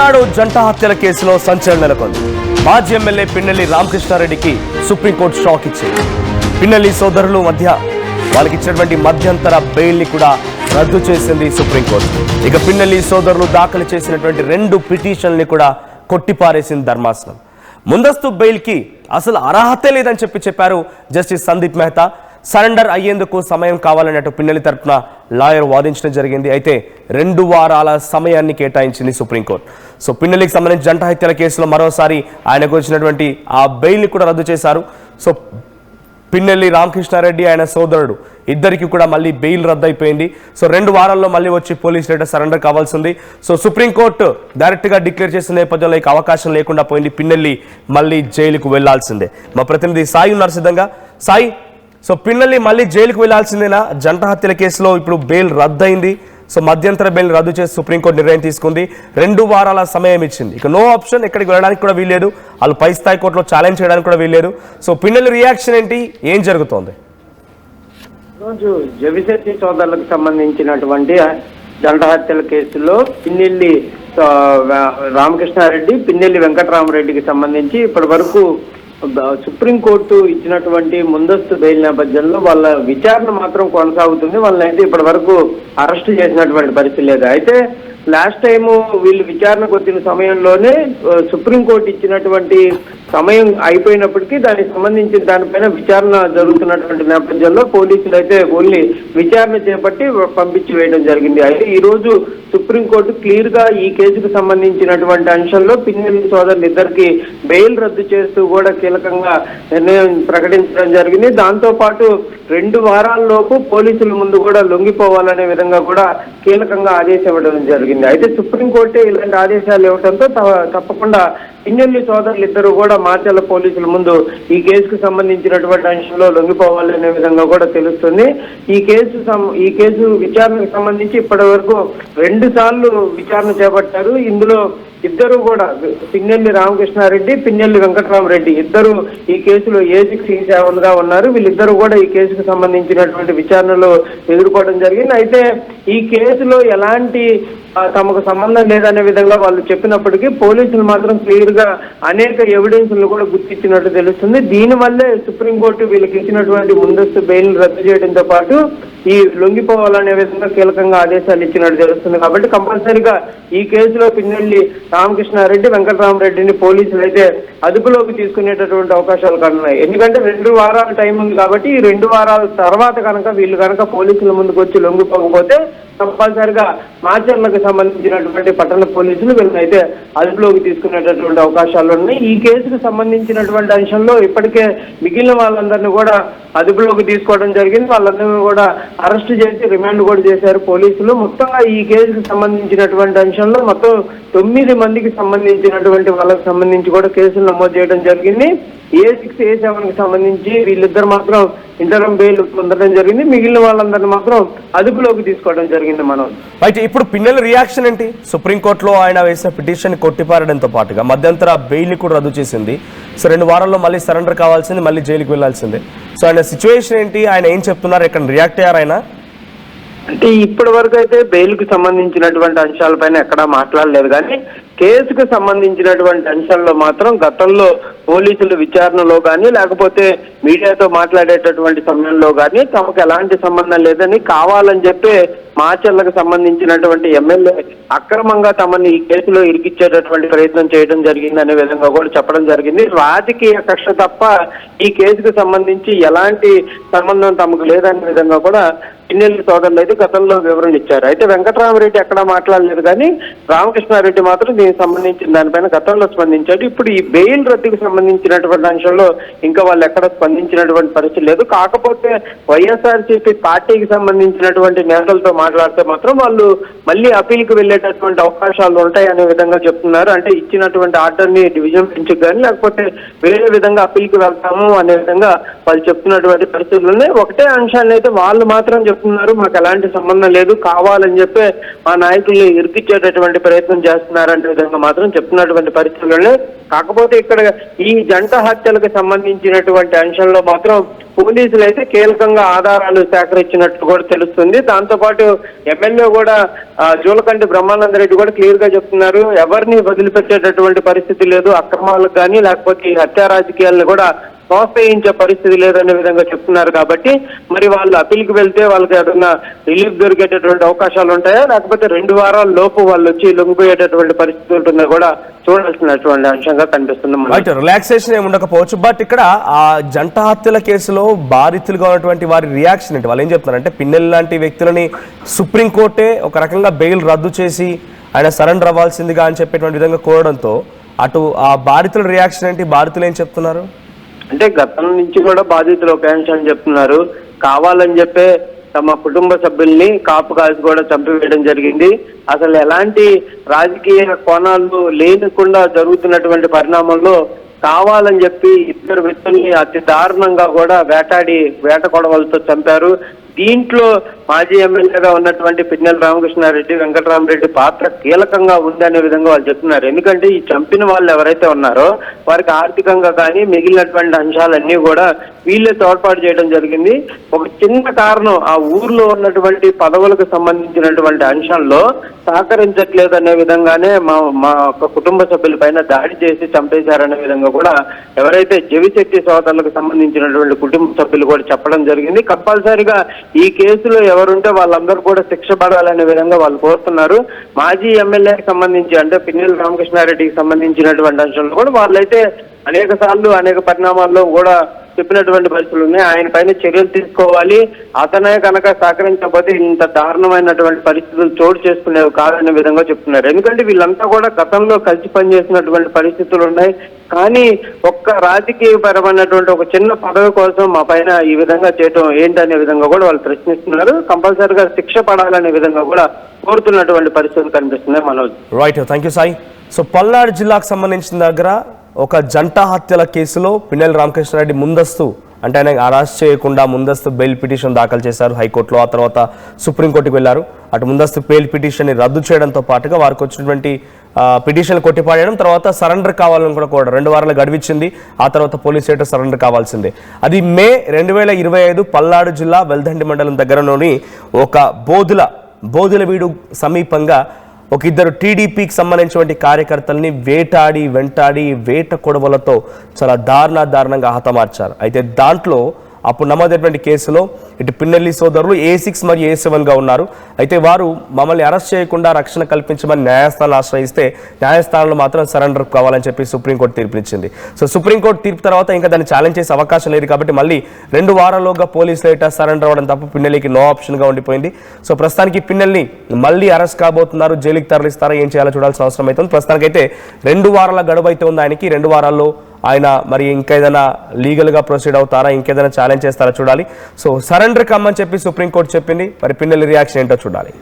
తమిళనాడు జంట హత్యల కేసులో సంచలనం నెలకొంది. మాజీ ఎమ్మెల్యే పిన్నెల్లి రామకృష్ణారెడ్డికి సుప్రీంకోర్టు షాక్ ఇచ్చింది. పిన్నెల్లి సోదరుల మధ్య వాళ్ళకి ఇచ్చినటువంటి మధ్యంతర బెయిల్ ని కూడా రద్దు చేసింది సుప్రీంకోర్టు. ఇక పిన్నెల్లి సోదరులు దాఖలు చేసినటువంటి 2 పిటిషన్లని కూడా కొట్టిపారేసింది ధర్మాసనం. ముందస్తు బెయిల్ కి అసలు అర్హతే లేదని చెప్పారు జస్టిస్ సందీప్ మెహతా. సరెండర్ అయ్యేందుకు సమయం కావాలన్నట్టు పిన్నెల్లి తరపున లాయర్ వాదించడం జరిగింది. అయితే 2 వారాల సమయాన్ని కేటాయించింది సుప్రీంకోర్టు. సో పిన్నెల్లికి సంబంధించి జంట హత్యల కేసులో మరోసారి ఆయనకు వచ్చినటువంటి ఆ బెయిల్ని కూడా రద్దు చేశారు. సో పిన్నెల్లి రామకృష్ణారెడ్డి ఆయన సోదరుడు ఇద్దరికి కూడా మళ్ళీ బెయిల్ రద్దు అయిపోయింది. సో 2 వారాల్లో మళ్ళీ వచ్చి పోలీస్ స్టేషన్ సరెండర్ కావాల్సింది. సో సుప్రీంకోర్టు డైరెక్ట్గా డిక్లేర్ చేసిన నేపథ్యంలో ఇక అవకాశం లేకుండా పోయింది. పిన్నెల్లి మళ్ళీ జైలుకు వెళ్లాల్సిందే. మా ప్రతినిధి సాయి ఉన్నారు సిద్ధంగా. సాయి, సో పిన్నెల్లి మళ్ళీ జైలుకు వెళ్లాల్సిందేనా? జంట హత్యల కేసులో ఇప్పుడు బెయిల్ రద్దయింది. సో మధ్యంతర బెయిల్ రద్దు చేసి సుప్రీంకోర్టు నిర్ణయం తీసుకుంది. 2 వారాల సమయం ఇచ్చింది. ఇక నో ఆప్షన్, ఎక్కడికి వెళ్ళడానికి కూడా వీల్లేదు. వాళ్ళు పై స్థాయి కోర్టులో ఛాలెంజ్ చేయడానికి కూడా వీల్లేదు. సో పిన్నెల్లి రియాక్షన్ ఏంటి, ఏం జరుగుతోంది? రోజు జవిశెట్టి సోదరులకు సంబంధించినటువంటి జంట హత్యల కేసులో పిన్నెల్లి రామకృష్ణారెడ్డి, పిన్నెల్లి వెంకటరామరెడ్డికి సంబంధించి ఇప్పటి వరకు సుప్రీంకోర్టు ఇచ్చినటువంటి ముందస్తు బెయిల్ నేపథ్యంలో వాళ్ళ విచారణ మాత్రం కొనసాగుతుంది. వాళ్ళని అయితే ఇప్పటి వరకు అరెస్ట్ చేసినటువంటి పరిస్థితి లేదు. అయితే లాస్ట్ టైము వీళ్ళు విచారణకు వచ్చిన సమయంలోనే సుప్రీంకోర్టు ఇచ్చినటువంటి సమయం అయిపోయినప్పటికీ దానికి సంబంధించిన దానిపైన విచారణ జరుగుతున్నటువంటి నేపథ్యంలో పోలీసులు అయితే ఓన్లీ విచారణ చేపట్టి పంపించి వేయడం జరిగింది. అయితే ఈ రోజు సుప్రీంకోర్టు క్లియర్ గా ఈ కేసుకు సంబంధించినటువంటి అంశంలో పిన్నెల్లి సోదరులు ఇద్దరికి బెయిల్ రద్దు చేస్తూ కూడా కీలకంగా నిర్ణయం ప్రకటించడం జరిగింది. దాంతో పాటు 2 వారాల్లోపు పోలీసుల ముందు కూడా లొంగిపోవాలనే విధంగా కూడా కీలకంగా ఆదేశం ఇవ్వడం జరిగింది. అయితే సుప్రీంకోర్టే ఇలాంటి ఆదేశాలు ఇవ్వడంతో తప్పకుండా పిన్నెల్లి సోదరులు ఇద్దరు కూడా మార్చర్ల పోలీసుల ముందు ఈ కేసుకు సంబంధించినటువంటి అంశంలో లొంగిపోవాలనే విధంగా కూడా తెలుస్తుంది. ఈ కేసు విచారణకు సంబంధించి ఇప్పటి వరకు 2 సార్లు విచారణ చేపట్టారు. ఇందులో ఇద్దరు కూడా పిన్నెల్లి రామకృష్ణారెడ్డి, పిన్నెల్లి వెంకటరామరెడ్డి ఇద్దరు ఈ కేసులో A6, E7 గా ఉన్నారు. వీళ్ళిద్దరూ కూడా ఈ కేసుకు సంబంధించినటువంటి విచారణలో ఎదుర్కోవడం జరిగింది. అయితే ఈ కేసులో ఎలాంటి తమకు సంబంధం లేదనే విధంగా వాళ్ళు చెప్పినప్పటికీ పోలీసులు మాత్రం క్లియర్ గా అనేక ఎవిడెన్స్లు కూడా గుర్తించినట్టు తెలుస్తుంది. దీనివల్లే సుప్రీంకోర్టు వీళ్ళకి ఇచ్చినటువంటి ముందస్తు బెయిల్ రద్దు చేయడంతో పాటు ఈ లొంగిపోవాలనే విధంగా కీలకంగా ఆదేశాలు ఇచ్చినట్టు తెలుస్తుంది. కాబట్టి కంపల్సరీగా ఈ కేసులో పిన్నెల్లి రామకృష్ణారెడ్డి, వెంకటరామరెడ్డిని పోలీసులు అయితే అదుపులోకి తీసుకునేటటువంటి అవకాశాలు కనున్నాయి. ఎందుకంటే 2 వారాల టైం ఉంది కాబట్టి ఈ 2 వారాల తర్వాత వీళ్ళు కనుక పోలీసుల ముందుకు వచ్చి లొంగిపోకపోతే కంపల్సరిగా మార్చర్లకు సంబంధించినటువంటి పట్టణ పోలీసులు వీళ్ళనైతే అదుపులోకి తీసుకునేటటువంటి అవకాశాలు ఉన్నాయి. ఈ కేసుకు సంబంధించినటువంటి అంశంలో ఇప్పటికే మిగిలిన వాళ్ళందరినీ కూడా అదుపులోకి తీసుకోవడం జరిగింది. వాళ్ళందరినీ కూడా అరెస్ట్ చేసి రిమాండ్ కూడా చేశారు పోలీసులు. మొత్తంగా ఈ కేసుకు సంబంధించినటువంటి అంశంలో మొత్తం 9 మందికి సంబంధించినటువంటి వాళ్ళకి సంబంధించి కూడా కేసులు నమోదు చేయడం జరిగింది. A6, A7 కి సంబంధించి వీళ్ళిద్దరు మాత్రం ఇంటరం బెయిల్ పొందడం జరిగింది. మిగిలిన వాళ్ళందరినీ మాత్రం అదుపులోకి తీసుకోవడం జరిగింది. మనం అయితే ఇప్పుడు పిన్నెల్లి రియాక్షన్ ఏంటి? సుప్రీంకోర్టులో ఆయన వేసిన పిటిషన్ కొట్టిపారడంతో పాటుగా మధ్యంతర బెయిల్ కూడా రద్దు చేసింది. సో 2 వారాల్లో మళ్ళీ సరెండర్ కావాల్సింది, మళ్ళీ జైలుకి వెళ్లాల్సిందే. సో ఆయన సిచ్యువేషన్ ఏంటి, ఆయన ఏం చెప్తున్నారు, ఎక్కడ రియాక్ట్ అయ్యారు ఆయన? అంటే ఇప్పటి వరకు అయితే బెయిల్ కు సంబంధించినటువంటి అంశాలపైన ఎక్కడా మాట్లాడలేదు. కానీ కేసుకు సంబంధించినటువంటి అంశాల్లో మాత్రం గతంలో పోలీసులు విచారణలో కానీ లేకపోతే మీడియాతో మాట్లాడేటటువంటి సమయంలో కానీ తమకు ఎలాంటి సంబంధం లేదని కావాలని చెప్పి మార్చర్లకు సంబంధించినటువంటి ఎమ్మెల్యే అక్రమంగా తమని ఈ కేసులో ఇరికిచ్చేటటువంటి ప్రయత్నం చేయడం జరిగింది అనే విధంగా కూడా చెప్పడం జరిగింది. రాజకీయ కక్ష తప్ప ఈ కేసుకు సంబంధించి ఎలాంటి సంబంధం తమకు లేదనే విధంగా కూడా పిన్నెల్లి సోదరులు అయితే గతంలో వివరణ ఇచ్చారు. అయితే వెంకటరామరెడ్డి ఎక్కడా మాట్లాడలేదు. కానీ రామకృష్ణారెడ్డి మాత్రం దీనికి సంబంధించిన దానిపైన గతంలో స్పందించాడు. ఇప్పుడు ఈ బెయిల్ రద్దుకు సంబంధించినటువంటి అంశంలో ఇంకా వాళ్ళు ఎక్కడ స్పందించినటువంటి పరిస్థితి లేదు. కాకపోతే వైఎస్ఆర్సీపీ పార్టీకి సంబంధించినటువంటి నేతలతో మాట్లాడితే మాత్రం వాళ్ళు మళ్ళీ అప్పీల్కి వెళ్ళేటటువంటి అవకాశాలు ఉంటాయి అనే విధంగా చెప్తున్నారు. అంటే ఇచ్చినటువంటి ఆర్డర్ని డివిజన్ బెంచ్కి కానీ లేకపోతే వేరే విధంగా అప్పీల్కి వెళ్తాము అనే విధంగా వాళ్ళు చెప్తున్నటువంటి పరిస్థితులు ఉన్నాయి. ఒకటే అంశాన్ని అయితే వాళ్ళు మాత్రం చెప్తున్నారు, మాకు ఎలాంటి సంబంధం లేదు, కావాలని చెప్పి మా నాయకుల్ని ఇరికిచ్చేటటువంటి ప్రయత్నం చేస్తున్నారంటే విధంగా మాత్రం చెప్తున్నటువంటి పరిస్థితుల్లో. కాకపోతే ఇక్కడ ఈ జంట హత్యలకు సంబంధించినటువంటి అంశంలో మాత్రం పోలీసులు అయితే కీలకంగా ఆధారాలు సేకరించినట్లు కూడా తెలుస్తుంది. దాంతో పాటు ఎమ్మెల్యే కూడా జూలకంటి బ్రహ్మానంద రెడ్డి కూడా క్లియర్ గా చెప్తున్నారు, ఎవరిని వదిలిపెట్టేటటువంటి పరిస్థితి లేదు, అక్రమాలకు కానీ లేకపోతే ఈ హత్యా రాజకీయాలను కూడా ప్రోత్సహించే పరిస్థితి లేదనే విధంగా చెప్తున్నారు. కాబట్టి మరి వాళ్ళు అప్పీల్కి వెళ్తే వాళ్ళకి ఏదైనా రిలీఫ్ దొరికేటటువంటి అవకాశాలు ఉంటాయా, లేకపోతే 2 వారాల లోపు వాళ్ళు వచ్చి లొంగిపోయేటటువంటి పరిస్థితి ఉంటుందో కూడా చూడాల్సినటువంటి అంశంగా కనిపిస్తుంది. రిలాక్సేషన్ ఏమి ఉండకపోవచ్చు, బట్ ఇక్కడ ఆ జంట హత్యల కేసులో బాధితులుగా ఉన్నటువంటి వారి రియాక్షన్ ఏంటి? వాళ్ళు ఏం చెప్తున్నారంటే పిన్నెల్లి లాంటి వ్యక్తులని సుప్రీంకోర్టే ఒక రకంగా బెయిల్ రద్దు చేసి ఆయన సరెండర్ అవ్వాల్సిందిగా అని చెప్పేటువంటి విధంగా కోరడంతో అటు ఆ బాధితుల రియాక్షన్ ఏంటి? బాధితులు ఏం చెప్తున్నారు అంటే గతం నుంచి కూడా బాధితులు ఒక అంశాన్ని చెప్తున్నారు, కావాలని చెప్పే తమ కుటుంబ సభ్యుల్ని కాపు కాల్చి కూడా చంపివేయడం జరిగింది. అసలు ఎలాంటి రాజకీయ కోణాలు లేకుండా జరుగుతున్నటువంటి పరిణామంలో కావాలని చెప్పి 2 వ్యక్తుల్ని అతి దారుణంగా కూడా వేట కొడవలతో చంపారు. దీంట్లో మాజీ ఎమ్మెల్యేగా ఉన్నటువంటి పిన్నెల్లి రామకృష్ణారెడ్డి, వెంకటరామరెడ్డి పాత్ర కీలకంగా ఉందనే విధంగా వాళ్ళు చెప్తున్నారు. ఎందుకంటే ఈ చంపిన వాళ్ళు ఎవరైతే ఉన్నారో వారికి ఆర్థికంగా కానీ మిగిలినటువంటి అంశాలన్నీ కూడా వీళ్ళే తోడ్పాటు చేయడం జరిగింది. ఒక చిన్న కారణం, ఆ ఊర్లో ఉన్నటువంటి పదవులకు సంబంధించినటువంటి అంశంలో సహకరించట్లేదు అనే విధంగానే మా కుటుంబ సభ్యుల పైన దాడి చేసి చంపేశారనే విధంగా కూడా ఎవరైతే జవిశెట్టి సోదరులకు సంబంధించినటువంటి కుటుంబ సభ్యులు కూడా చెప్పడం జరిగింది. కంపల్సరిగా ఈ కేసులో ఎవరుంటే వాళ్ళందరూ కూడా శిక్ష పడాలనే విధంగా వాళ్ళు కోరుతున్నారు. మాజీ ఎమ్మెల్యేకి సంబంధించి అంటే పిన్నెల్లి రామకృష్ణారెడ్డికి సంబంధించినటువంటి అంశంలో కూడా వాళ్ళైతే అనేక పరిణామాల్లో కూడా చెప్పినటువంటి పరిస్థితులు ఉన్నాయి. ఆయన పైన చర్యలు తీసుకోవాలి, అతనే కనుక సహకరించకపోతే ఇంత దారుణమైనటువంటి పరిస్థితులు చోటు చేసుకునేవి కాదనే విధంగా చెప్తున్నారు. ఎందుకంటే వీళ్ళంతా కూడా గతంలో కలిసి పనిచేసినటువంటి పరిస్థితులు ఉన్నాయి. కానీ ఒక్క రాజకీయపరమైనటువంటి ఒక చిన్న పదవి కోసం మా పైన ఈ విధంగా చేయటం ఏంటనే విధంగా కూడా వాళ్ళు ప్రశ్నిస్తున్నారు. కంపల్సరిగా శిక్ష పడాలనే విధంగా కూడా కోరుతున్నటువంటి పరిస్థితులు కనిపిస్తున్నాయి. Manoj. Right, thank you Sai. So Palnadu జిల్లాకు సంబంధించిన దగ్గర ఒక జంట హత్యల కేసులో పిన్నెల్లి రామకృష్ణారెడ్డి ముందస్తు అంటే ఆయన అరెస్ట్ చేయకుండా ముందస్తు బెయిల్ పిటిషన్ దాఖలు చేశారు హైకోర్టులో. ఆ తర్వాత సుప్రీంకోర్టుకు వెళ్లారు. అటు ముందస్తు బెయిల్ పిటిషన్ని రద్దు చేయడంతో పాటుగా వారికి వచ్చినటువంటి పిటిషన్ కొట్టిపాడేయడం, తర్వాత సరెండర్ కావాలని కూడా కోరడం. 2 వారాలు గడివిచ్చింది. ఆ తర్వాత పోలీస్ స్టేషన్ సరెండర్ కావాల్సిందే. అది మే 2025 పల్నాడు జిల్లా వెల్దండి మండలం దగ్గరలోని ఒక బోధులవీడు సమీపంగా ఒక 2 టీడీపీకి సంబంధించినటువంటి కార్యకర్తల్ని వెంటాడి వేట కొడవలతో చాలా దారుణంగా హతమార్చారు. అయితే దాంట్లో అప్పుడు నమోదైనటువంటి కేసులో ఇటు పిన్నెల్లి సోదరులు A6 మరియు A7గా ఉన్నారు. అయితే వారు మమ్మల్ని అరెస్ట్ చేయకుండా రక్షణ కల్పించమని న్యాయస్థానాన్ని ఆశ్రయిస్తే న్యాయస్థానంలో మాత్రం సరెండర్ కావాలని చెప్పి సుప్రీంకోర్టు తీర్పునిచ్చింది. సో సుప్రీంకోర్టు తీర్పు తర్వాత ఇంకా దాన్ని ఛాలెంజ్ చేసే అవకాశం లేదు. కాబట్టి మళ్ళీ 2 వారాల్లోగా పోలీసులు ఏటా సరెండర్ అవ్వడం తప్ప పిన్నెల్లికి నో ఆప్షన్గా ఉండిపోయింది. సో ప్రస్తుతానికి పిన్నెల్ని మళ్ళీ అరెస్ట్ కాబోతున్నారు. జైలుకి తరలిస్తారా, ఏం చేయాలో చూడాల్సిన అవసరం అవుతుంది. ప్రస్తుతానికైతే 2 వారాల గడువు అయితే ఉంది ఆయనకి. 2 వారాల్లో ఆయన మరి ఇంకేదైనా లీగల్గా ప్రొసీడ్ అవుతారా, ఇంకేదైనా ఛాలెంజ్ చేస్తారా చూడాలి. సో సరెండర్ కమ్మని చెప్పి సుప్రీంకోర్టు చెప్పింది. మరి పిన్నెల్లి రియాక్షన్ ఏంటో చూడాలి.